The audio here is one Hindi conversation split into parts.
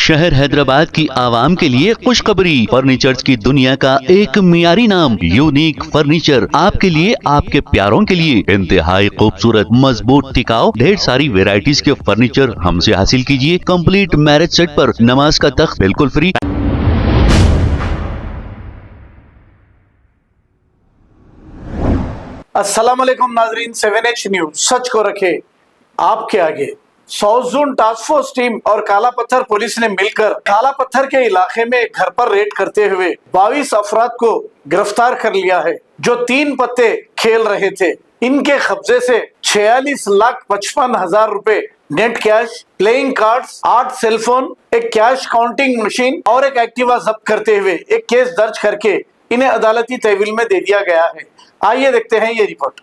शहर हैदराबाद की आवाम के लिए खुशखबरी। फर्नीचर की दुनिया का एक मियारी नाम यूनिक फर्नीचर आपके लिए, आपके प्यारों के लिए इंतहाई खूबसूरत, मजबूत, टिकाऊ, ढेर सारी वेराइटीज के फर्नीचर हमसे हासिल कीजिए। कंप्लीट मैरिज सेट पर नमाज का तख्त बिल्कुल फ्री। अस्सलाम वालेकुम नाजरीन, 7H न्यूज सच को रखे आपके आगे। South zone task force team और काला पत्थर पुलिस ने मिलकर काला पत्थर के इलाके में घर पर रेड करते हुए 22 अफराद को गिरफ्तार कर लिया है, जो 3 पत्ते खेल रहे थे। इनके कब्जे से 46,55,000 रुपए, net cash, playing cards, 8 cellphone, एक कैश काउंटिंग मशीन और एक एक्टिवा जब्त करते हुए एक केस दर्ज करके इन्हें अदालती तहवील में दे दिया गया है। आइए देखते हैं ये रिपोर्ट।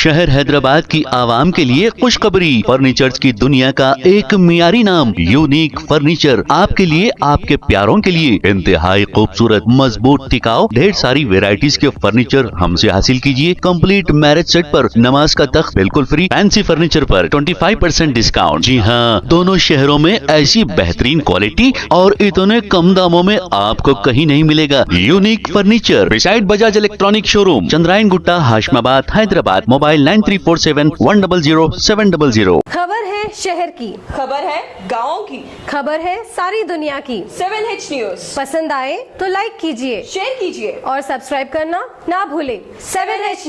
शहर हैदराबाद की आवाम के लिए खुशखबरी। फर्नीचर की दुनिया का एक मियारी नाम यूनिक फर्नीचर आपके लिए, आपके प्यारों के लिए इंतहाई खूबसूरत, मजबूत, टिकाऊ, ढेर सारी वेराइटीज के फर्नीचर हमसे हासिल कीजिए। कंप्लीट मैरिज सेट पर नमाज का तख्त बिल्कुल फ्री। फैंसी फर्नीचर पर 25% डिस्काउंट। जी हाँ, दोनों शहरों में ऐसी बेहतरीन क्वालिटी और इतने कम दामों में आपको कहीं नहीं मिलेगा। Unique furniture beside Bajaj electronic showroom, Chandrayangutta, Hashamabad, Hyderabad. Mobile 9347100700। खबर है शहर की, खबर है गाँव की, खबर है सारी दुनिया की। 7H न्यूज पसंद आए तो लाइक कीजिए, शेयर कीजिए और सब्सक्राइब करना ना भूलें। 7H news.